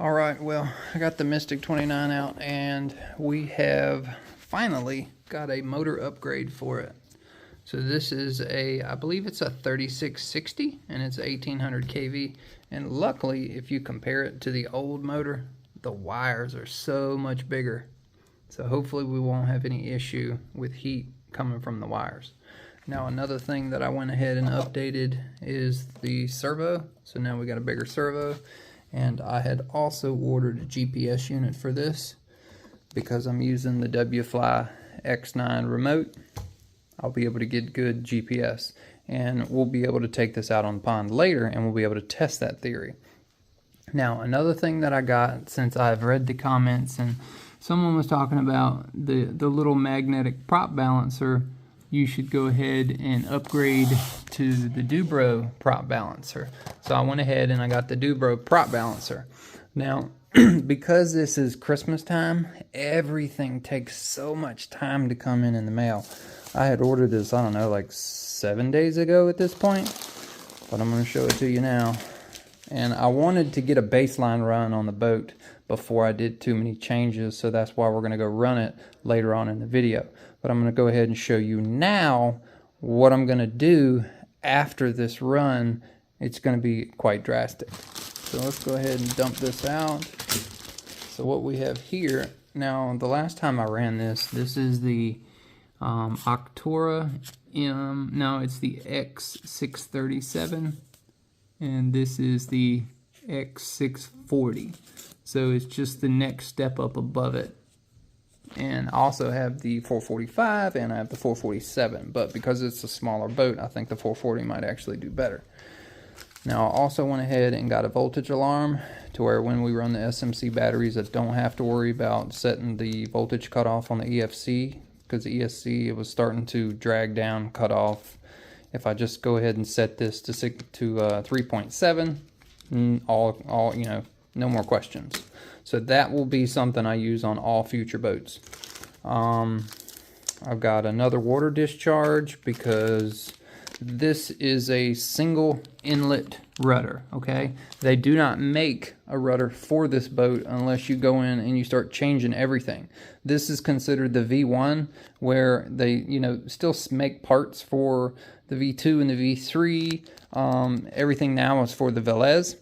Alright, well, I got the Mystic 29 out and we have finally got a motor upgrade for it. So this is I believe it's a 3660 and it's 1800 kV. And luckily, if you compare it to the old motor, the wires are so much bigger. So hopefully we won't have any issue with heat coming from the wires. Now another thing that I went ahead and updated is the servo. So now we got a bigger servo. And I had also ordered a GPS unit for this because I'm using the WFly X9 remote. I'll be able to get good GPS, and we'll be able to take this out on the pond later and we'll be able to test that theory. Now another thing that I got, since I've read the comments and someone was talking about the little magnetic prop balancer, you should go ahead and upgrade to the Dubro prop balancer. So I went ahead and I got the Dubro prop balancer. Now, because this is Christmas time, everything takes so much time to come in the mail. I had ordered this, I don't know, like 7 days ago at this point, but I'm going to show it to you now. And I wanted to get a baseline run on the boat before I did too many changes, so that's why we're going to go run it later on in the video. But I'm going to go ahead and show you now what I'm going to do after this run. It's going to be quite drastic. So let's go ahead and dump this out. So what we have here, now the last time I ran this is the Octora M, no, it's the X637, and this is the X640. So it's just the next step up above it. And I also have the 445 and I have the 447, but because it's a smaller boat, I think the 440 might actually do better. Now I also went ahead and got a voltage alarm to where when we run the SMC batteries, I don't have to worry about setting the voltage cutoff on the EFC, because the ESC, it was starting to drag down, cut off. If I just go ahead and set this to 3.7, all you know, no more questions. So that will be something I use on all future boats. I've got another water discharge because this is a single inlet rudder, okay? They do not make a rudder for this boat unless you go in and you start changing everything. This is considered the V1, where they, you know, still make parts for the V2 and the V3. Everything now is for the Velez,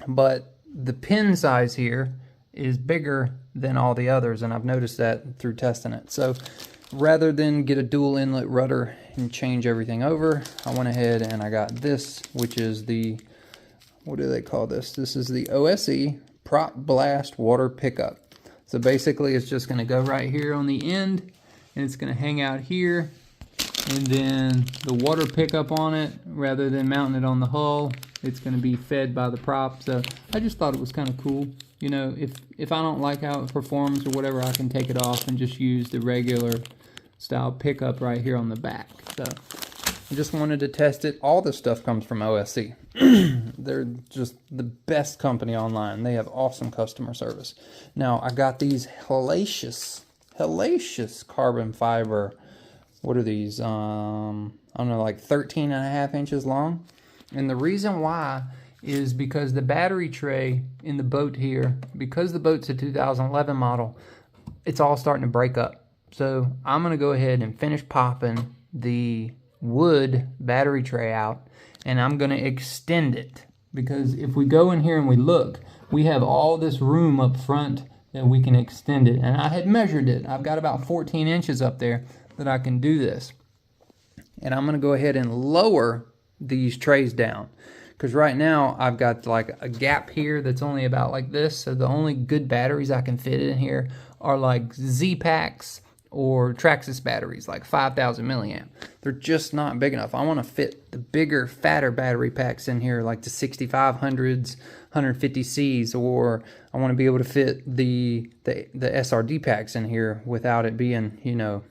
but the pin size here is bigger than all the others, and I've noticed that through testing it. So rather than get a dual inlet rudder and change everything over, I went ahead and I got this, which is the, what do they call this? This is the OSE Prop Blast Water Pickup. So basically it's just going to go right here on the end, and it's going to hang out here, and then the water pickup on it, rather than mounting it on the hull, it's going to be fed by the prop. So I just thought it was kind of cool. You know, if I don't like how it performs or whatever, I can take it off and just use the regular style pickup right here on the back. So I just wanted to test it. All this stuff comes from OSE. They're just the best company online. They have awesome customer service. Now I got these hellacious carbon fiber. What are these? I don't know, like 13.5 inches long. And the reason why is because the battery tray in the boat here, because the boat's a 2011 model, it's all starting to break up. So I'm going to go ahead and finish popping the wood battery tray out, and I'm going to extend it. Because if we go in here and we look, we have all this room up front that we can extend it. And I had measured it. I've got about 14 inches up there that I can do this. And I'm going to go ahead and lower these trays down, because right now I've got like a gap here that's only about like this. So the only good batteries I can fit in here are like Z-Packs or Traxxas batteries, like 5,000 milliamp. They're just not big enough. I want to fit the bigger, fatter battery packs in here, like the 6500s, 150Cs, or I want to be able to fit the SRD packs in here without it being, you know,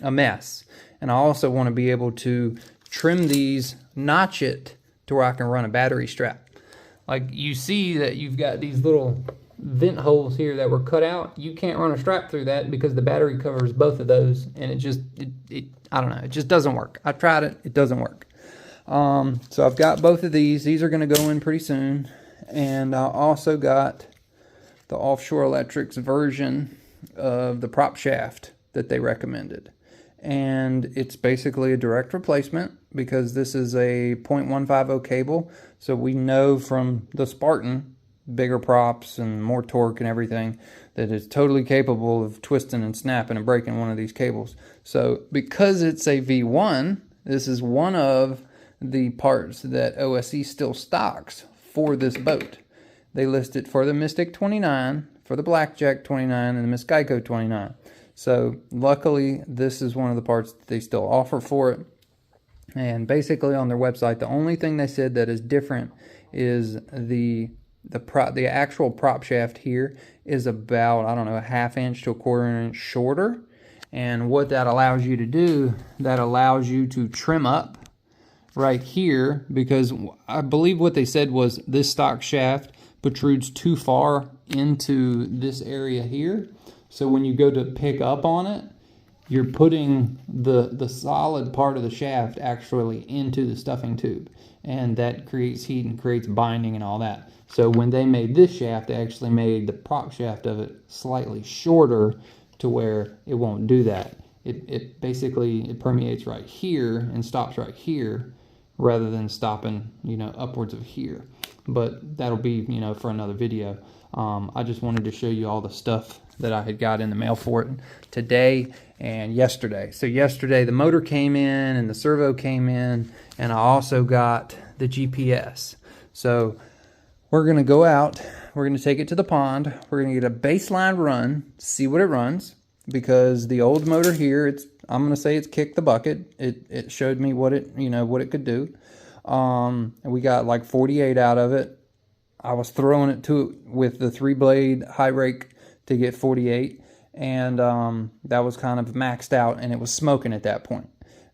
a mess. And I also want to be able to trim these, notch it to where I can run a battery strap. Like you see that you've got these little vent holes here that were cut out. You can't run a strap through that because the battery covers both of those, and it just, I don't know, it just doesn't work. I've tried it, it doesn't work. So I've got both of these. These are going to go in pretty soon, and I also got the Offshore Electrics version of the prop shaft that they recommended. And it's basically a direct replacement because this is a 0.150 cable. So we know from the Spartan, bigger props and more torque and everything, that it's totally capable of twisting and snapping and breaking one of these cables. So because it's a V1, this is one of the parts that OSE still stocks for this boat. They list it for the Mystic 29, for the Blackjack 29, and the missgeico 29. So luckily, this is one of the parts that they still offer for it. And basically on their website, the only thing they said that is different is the actual prop shaft here is about, I don't know, a 1/2 inch to a 1/4 inch shorter. And what that allows you to do, that allows you to trim up right here, because I believe what they said was this stock shaft protrudes too far into this area here. So when you go to pick up on it, you're putting the solid part of the shaft actually into the stuffing tube. And that creates heat and creates binding and all that. So when they made this shaft, they actually made the prop shaft of it slightly shorter to where it won't do that. It basically permeates right here and stops right here rather than stopping, you know, upwards of here. But that'll be, you know, for another video. I just wanted to show you all the stuff that I had got in the mail for it today and yesterday. So yesterday the motor came in and the servo came in, and I also got the GPS. So we're going to go out, we're going to take it to the pond, we're going to get a baseline run, see what it runs, because the old motor here, I'm going to say it's kicked the bucket. It showed me what it, you know, what it could do. And we got like 48 out of it. I was throwing it to it with the 3-blade high rake to get 48, and that was kind of maxed out, and it was smoking at that point.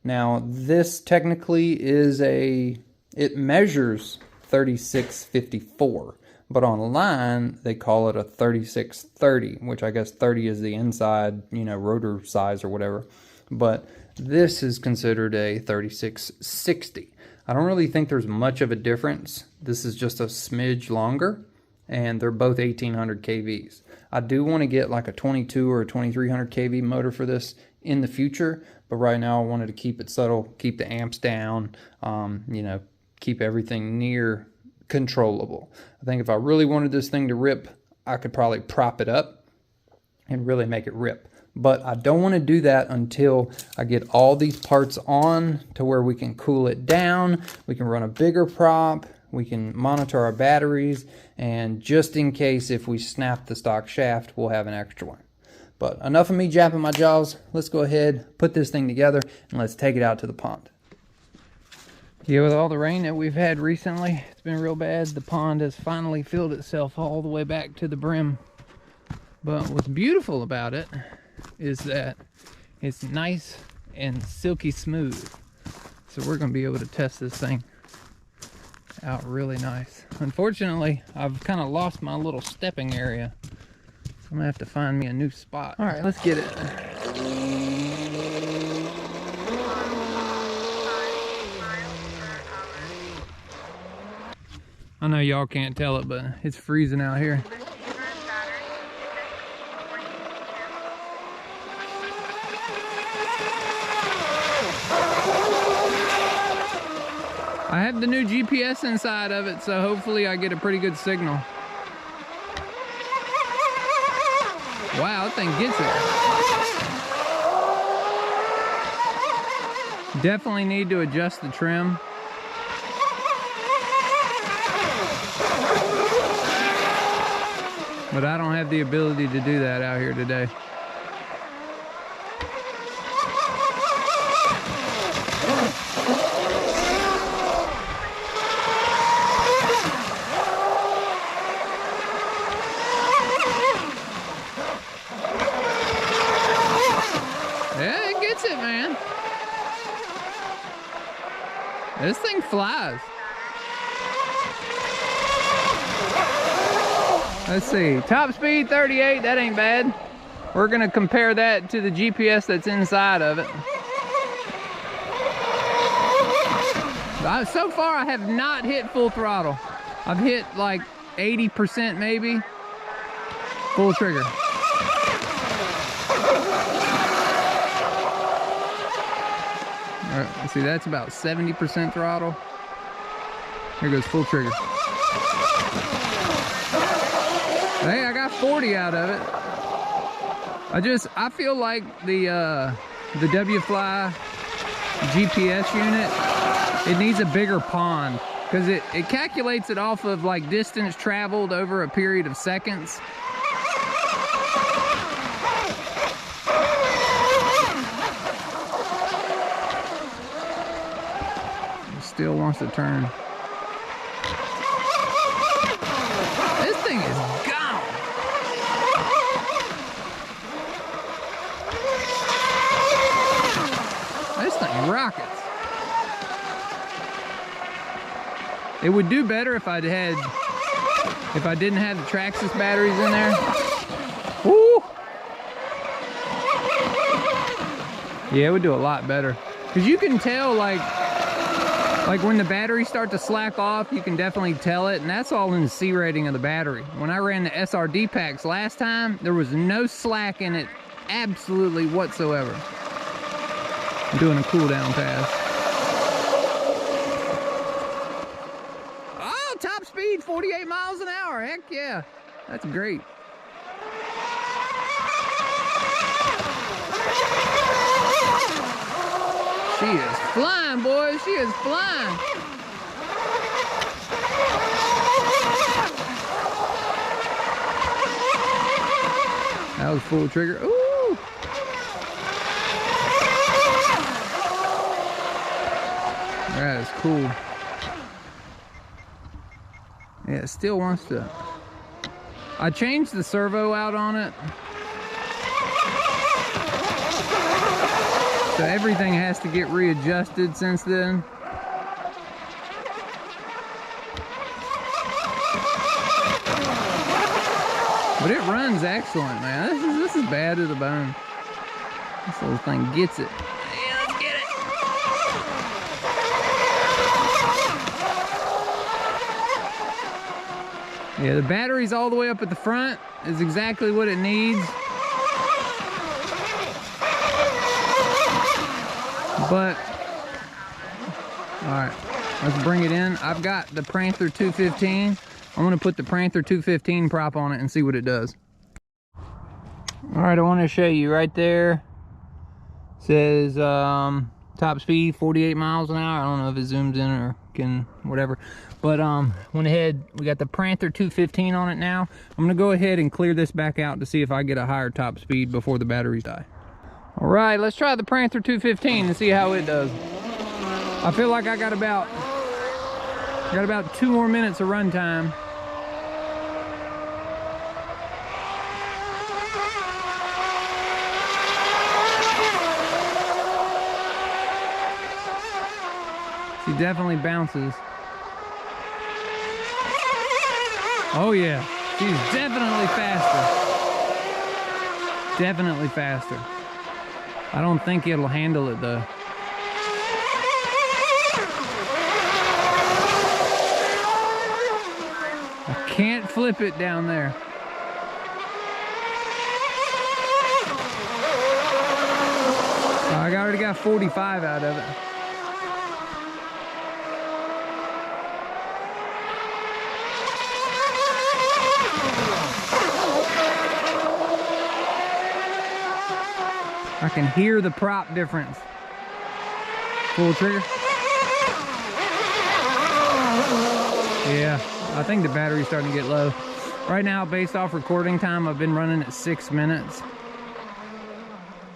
Now this technically is it measures 3654, but online they call it a 3630, which I guess 30 is the inside, you know, rotor size or whatever. But this is considered a 3660. I don't really think there's much of a difference. This is just a smidge longer, and they're both 1800 kVs. I do want to get like a 22 or a 2300 kV motor for this in the future, but right now I wanted to keep it subtle, keep the amps down, you know, keep everything near controllable. I think if I really wanted this thing to rip, I could probably prop it up and really make it rip. But I don't want to do that until I get all these parts on to where we can cool it down, we can run a bigger prop, we can monitor our batteries, and just in case if we snap the stock shaft, we'll have an extra one. But enough of me japping my jaws. Let's go ahead, put this thing together, and let's take it out to the pond. Yeah, with all the rain that we've had recently, it's been real bad. The pond has finally filled itself all the way back to the brim. But what's beautiful about it is that it's nice and silky smooth. So we're going to be able to test this thing out really nice. Unfortunately, I've kind of lost my little stepping area. So I'm going to have to find me a new spot. All right, let's get it. I know y'all can't tell it, but it's freezing out here. I have the new GPS inside of it, so hopefully I get a pretty good signal. Wow, that thing gets it. Definitely need to adjust the trim. But I don't have the ability to do that out here today. Yeah, it gets it, man. This thing flies. Let's see, top speed 38, that ain't bad. We're gonna compare that to the GPS that's inside of it. So far I have not hit full throttle. I've hit like 80% maybe. Full trigger. All right, let's see, that's about 70% throttle. Here goes full trigger. Hey, I got 40 out of it. I feel like the W-Fly GPS unit, it needs a bigger pond, because it calculates it off of like distance traveled over a period of seconds. It still wants to turn. This thing is gone. This thing rockets. It would do better if I didn't have the traxxas batteries in there. Woo! Yeah, it would do a lot better. Cause you can tell like when the batteries start to slack off, you can definitely tell it, and that's all in the C rating of the battery. When I ran the SRD packs last time, there was no slack in it, absolutely whatsoever. I'm doing a cool down pass. Oh, top speed, 48 miles an hour, heck yeah. That's great. She is flying, boys. She is flying. That was full trigger. Ooh. That is cool. Yeah, it still wants to. I changed the servo out on it. So everything has to get readjusted since then. But it runs excellent, man. This is bad to the bone. This little thing gets it. Yeah, let's get it. Yeah, the battery's all the way up at the front. Is exactly what it needs. But, all right, let's bring it in. I've got the Panther 215. I'm gonna put the Panther 215 prop on it and see what it does. All right, I want to show you right there. It says top speed 48 miles an hour. I don't know if it zooms in or can whatever. But went ahead, we got the Panther 215 on it now. I'm gonna go ahead and clear this back out to see if I get a higher top speed before the batteries die. All right, let's try the Panther 215 and see how it does. I feel like I got about 2 more minutes of run time. She definitely bounces. Oh yeah, she's definitely faster. Definitely faster. I don't think it'll handle it though. I can't flip it down there. I already got 45 out of it. I can hear the prop difference. Full trigger. Yeah, I think the battery's starting to get low. Right now, based off recording time, I've been running at 6 minutes.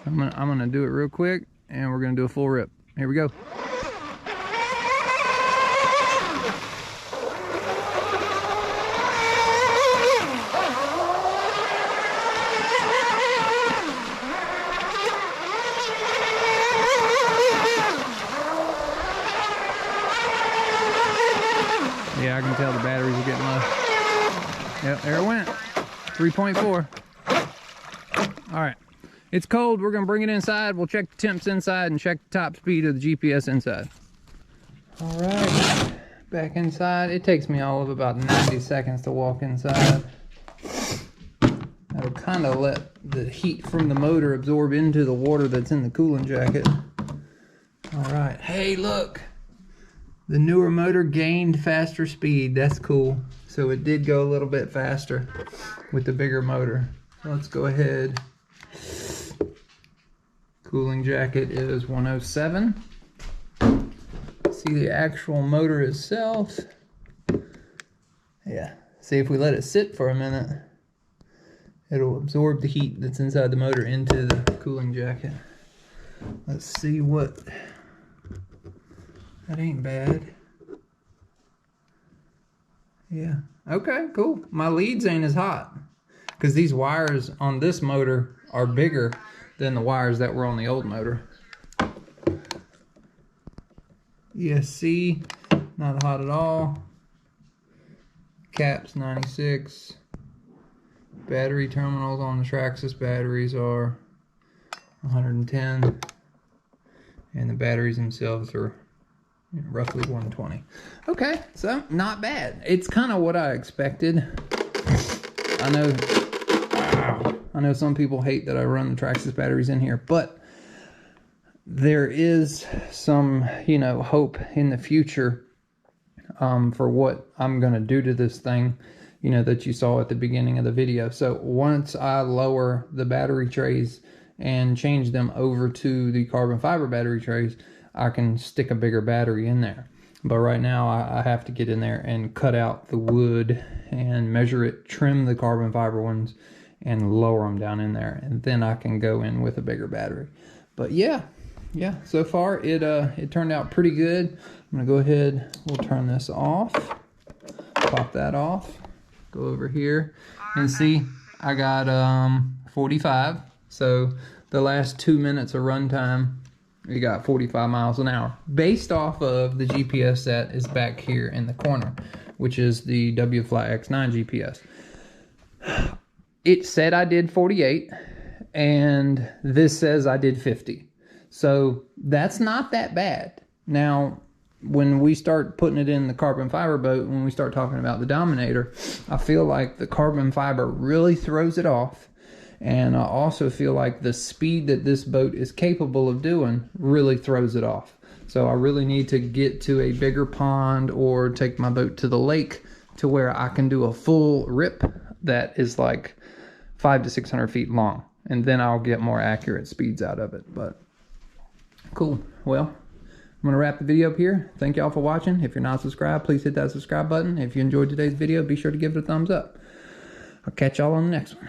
I'm gonna do it real quick, and we're gonna do a full rip. Here we go. Yeah, I can tell the batteries are getting low. Yep, there it went. 3.4. All right. It's cold. We're going to bring it inside. We'll check the temps inside and check the top speed of the GPS inside. All right. back inside. It takes me all of about 90 seconds to walk inside. That'll kind of let the heat from the motor absorb into the water that's in the cooling jacket. All right, hey, look. The newer motor gained faster speed. That's cool. So it did go a little bit faster with the bigger motor. So let's go ahead. Cooling jacket is 107. See the actual motor itself. Yeah, see if we let it sit for a minute, it'll absorb the heat that's inside the motor into the cooling jacket. Let's see what, that ain't bad. Yeah, okay, cool. My leads ain't as hot because these wires on this motor are bigger than the wires that were on the old motor. ESC, not hot at all. Caps 96. Battery terminals on the Traxxas batteries are 110. And the batteries themselves are roughly 120. Okay, so not bad. It's kind of what I expected. I know some people hate that I run the Traxxas batteries in here, but there is some, you know, hope in the future for what I'm going to do to this thing, you know, that you saw at the beginning of the video. So once I lower the battery trays and change them over to the carbon fiber battery trays, I can stick a bigger battery in there. But right now I have to get in there and cut out the wood and measure it, trim the carbon fiber ones, and lower them down in there. And then I can go in with a bigger battery. But yeah, so far it turned out pretty good. I'm gonna go ahead, we'll turn this off, pop that off, go over here and see I got 45. So the last 2 minutes of runtime, we got 45 miles an hour based off of the GPS that is back here in the corner, which is the WFly X9 GPS. It said I did 48 and this says I did 50. So that's not that bad. Now, when we start putting it in the carbon fiber boat, when we start talking about the Dominator, I feel like the carbon fiber really throws it off. And I also feel like the speed that this boat is capable of doing really throws it off. So I really need to get to a bigger pond or take my boat to the lake to where I can do a full rip that is like 500 to 600 feet long. And then I'll get more accurate speeds out of it. But cool. Well, I'm going to wrap the video up here. Thank y'all for watching. If you're not subscribed, please hit that subscribe button. If you enjoyed today's video, be sure to give it a thumbs up. I'll catch y'all on the next one.